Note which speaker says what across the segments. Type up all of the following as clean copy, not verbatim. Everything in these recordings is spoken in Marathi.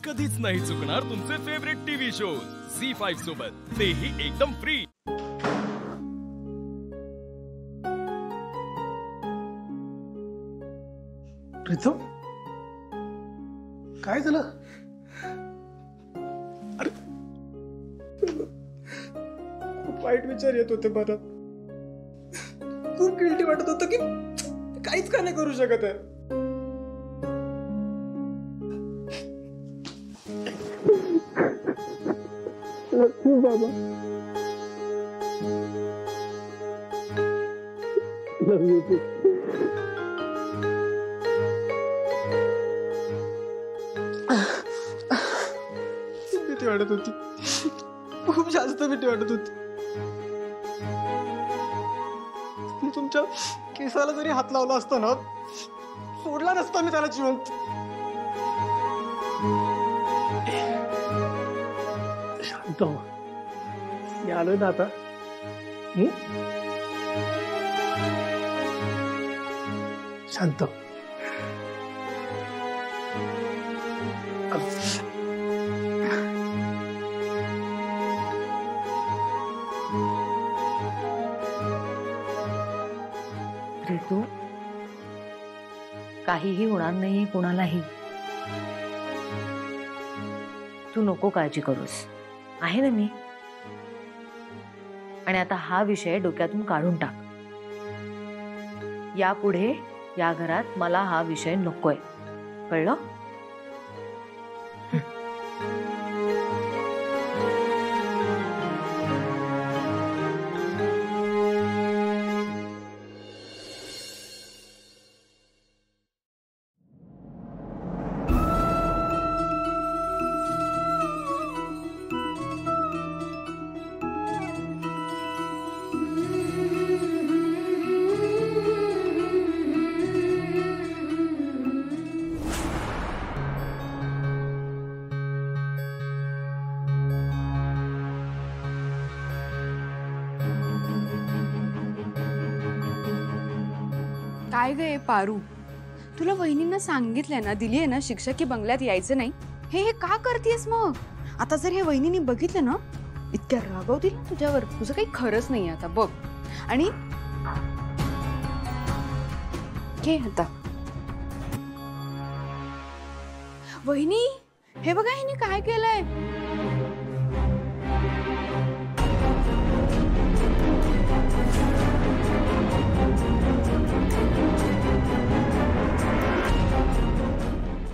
Speaker 1: कधीच नाही चुकणार तुमचे फेवरेट टीव्ही शोज झी5 सोबत, तेही एकदम फ्री।
Speaker 2: प्रीतम, काय झालं? अरे खूप वाईट विचार येत होते मनात। खूप गिल्टी वाटत होतं की काहीच का नाही करू शकत आहे। बाबा लव यू टू। भीती वाटत होती, खूप जास्त भीती वाटत होती। तुमच्या केसाला जरी हात लावला असता ना, सोडला नसता मी त्याला जिवंत। शांत हो, मी आलोय ना आता। शांत
Speaker 3: ऋतू, काहीही होणार नाही कोणालाही। तू नको काळजी करूस, आहे ना मी। आणि आता हा विषय डोक्यातून काढून टाक। यापुढे या घरात मला हा विषय नकोय, कळलं?
Speaker 4: काय गे पारू, तुला वहिनींना सांगितलंय ना, दिलीये ना शिक्षा की बंगल्यात यायचं नाही। हे का करतेस मग? आता जर हे वहिनींनी बघितलं ना, इतक्या रागवतील ना तुझ्यावर, तुझं काही खरंच नाही आता बघ। आणि घे आता वहिनी, हे बघा हिने काय केलंय।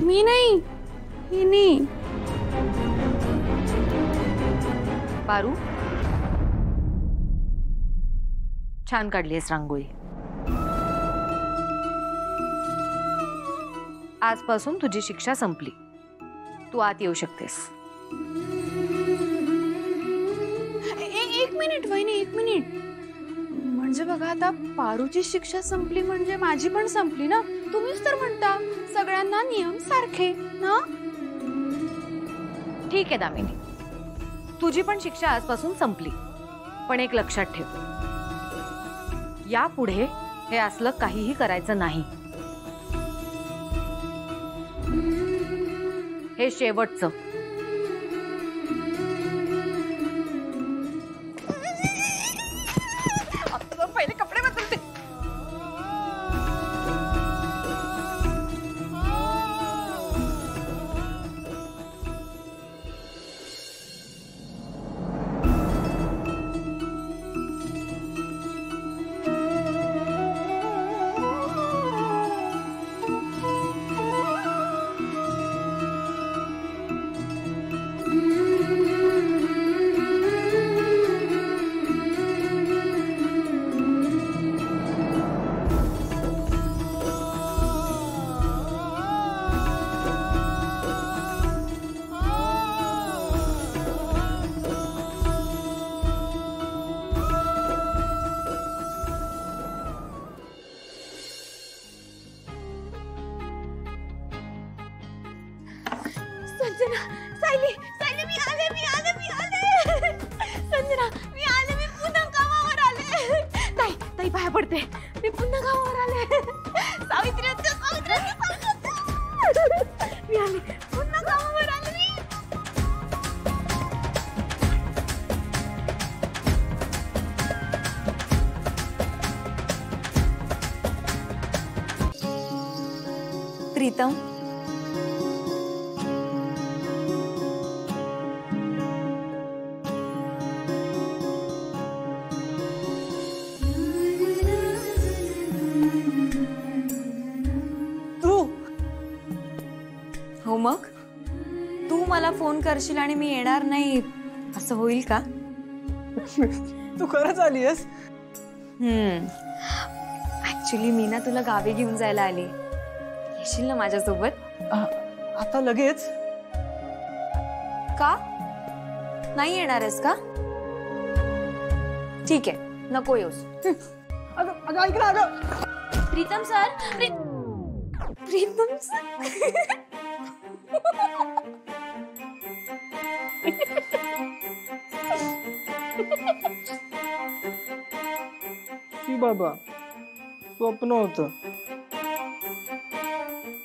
Speaker 4: मी नाही, हिने।
Speaker 3: पारू, छान काढलीस रांगोळी। आजपासून तुझी शिक्षा संपली, तू आत येऊ शकतेस।
Speaker 4: एक मिनिट वहिनी, एक मिनिट। म्हणजे बघा, आता पारूची शिक्षा संपली म्हणजे माझी पण संपली ना। तुम्हीच तर म्हणता सगळ्यांना नियम सारखे ना।
Speaker 3: ठीक आहे दामिनी, तुझी पण शिक्षा आजपासून संपली। पण एक लक्षात ठेव, यापुढे हे असलं काहीही करायचं नाही। हे शेवटचं।
Speaker 4: आता पहिले कपडे बदलते। संजना, सायली, सायली, मी आले, मी आले, मी आले। संजना, मी आले, मी पुन्हा कामावर आले। ताई, ताई पाया पडते, मी पुन्हा कामावर आले। सावित्री, सावित्री, मी आले, पुन्हा कामावर आले। प्रीतम.
Speaker 2: तू
Speaker 4: हो मग तू मला फोन करशील आणि मी येणार नाही असं होईल का?
Speaker 2: तू खरंच आलीयस?
Speaker 4: ऍक्च्युली मी ना तुला गावी घेऊन जायला आली. येशील ना माझ्यासोबत?
Speaker 2: आता लगेच?
Speaker 4: का नाही येणार आहेस का? ठीक आहे नको येऊस.
Speaker 2: अगं अगं ऐक ना अगं.
Speaker 4: प्रीतम सर प्रीतम सर
Speaker 2: की बाबा स्वप्न होतं.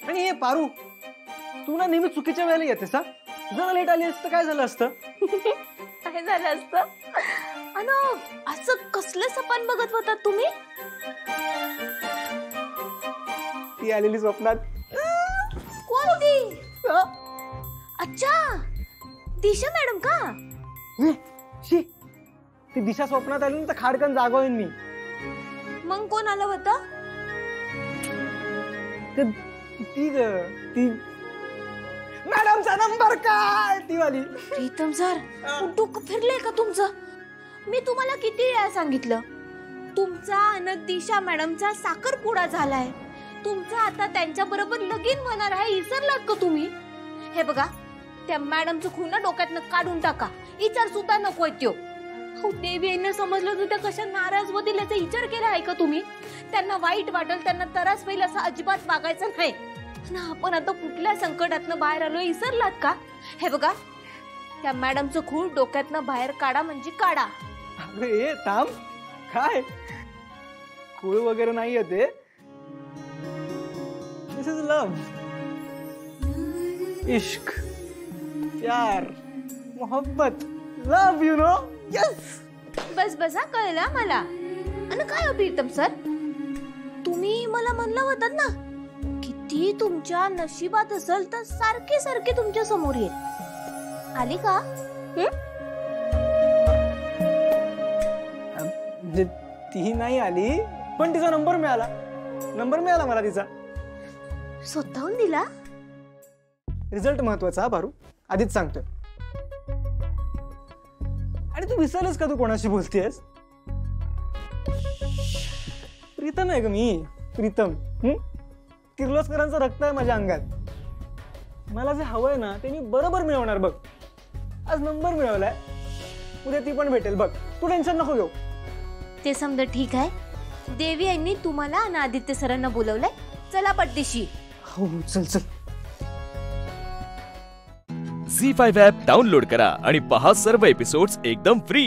Speaker 2: आणि हे पारू, तू ना नेहमी चुकीच्या वेळेला येतेस हा. जरा लेट आली असतं काय झालं असतं?
Speaker 5: काय झालं असतं? अन असं कसलं सपन बघत होता तुम्ही?
Speaker 2: ती आलेली स्वप्नात.
Speaker 5: कोणती? अच्छा, दिशा मॅडम का?
Speaker 2: शी, ती दिशा स्वप्नात आली ना तर खाडकन जागोईन मी.
Speaker 5: मग कोण आलं होतं?
Speaker 2: ती मॅडमचा नंबर काय? ती वाली.
Speaker 5: प्रीतम सर, डोकं फिरलंय का तुमचं? मी तुम्हाला किती वेळा सांगितलं, तुमचा आणि दिशा मॅडमचा साखरपुडा झालाय. तुमचं आता त्यांच्या बरोबर लगीन होणार आहे, विसरलात का तुम्ही? हे बघा, त्या मॅडमचं खून डोक्यातनं काढून टाका. विचार सुद्धा नको त्यो. देवी यांना समजलं तर त्या कशा नाराज होतील याचा विचार केला आहे का तुम्ही? त्यांना वाईट वाटेल, त्यांना त्रास होईल असं अजिबात वागायचं नाही. आपण आता कुठल्या संकटातनं बाहेर आलोय विसरलात का? हे बघा, त्या मॅडमचं खूळ डोक्यातनं बाहेर काढा म्हणजे काढा.
Speaker 2: अरे थांब, काय खूळ वगैरे नाहीये ते. दिस इज लव्ह, इश्क, प्यार, मोहब्बत, लव्ह, यू नो. यस.
Speaker 5: बस बसा, कळलं मला. आणि काय हो प्रीतम सर, तुम्ही मला म्हणलं होतात ना, किती तुमच्या नशिबात असेल तर सारखे सारखे तुमच्या समोर येईल. आली का?
Speaker 2: ती नाही आली, पण तिचा नंबर मिळाला. मला तिचा.
Speaker 5: स्वतःहून दिला?
Speaker 2: रिझल्ट महत्वाचा भारू, आधीच सांगतोय. आणि तू विसरलंस का तू कोणाशी बोलतेस? प्रीतम आहे ग मी, प्रीतम. किर्लोस्करांचं रक्त आहे माझ्या अंगात. मला जे हवंय ना ते मी बरोबर मिळवणार बघ. आज नंबर मिळवलाय, उद्या ती पण भेटेल बघ. तू टेन्शन नको घेऊ.
Speaker 5: ते समजा ठीक आहे. देवी यांनी तुम्हाला आणि आदित्य सरांना बोलवलंय, चला पटदिशी.
Speaker 2: हो चल चल.
Speaker 1: झी5 ॲप डाउनलोड करा आणि पहा सर्व एपिसोड्स एकदम फ्री.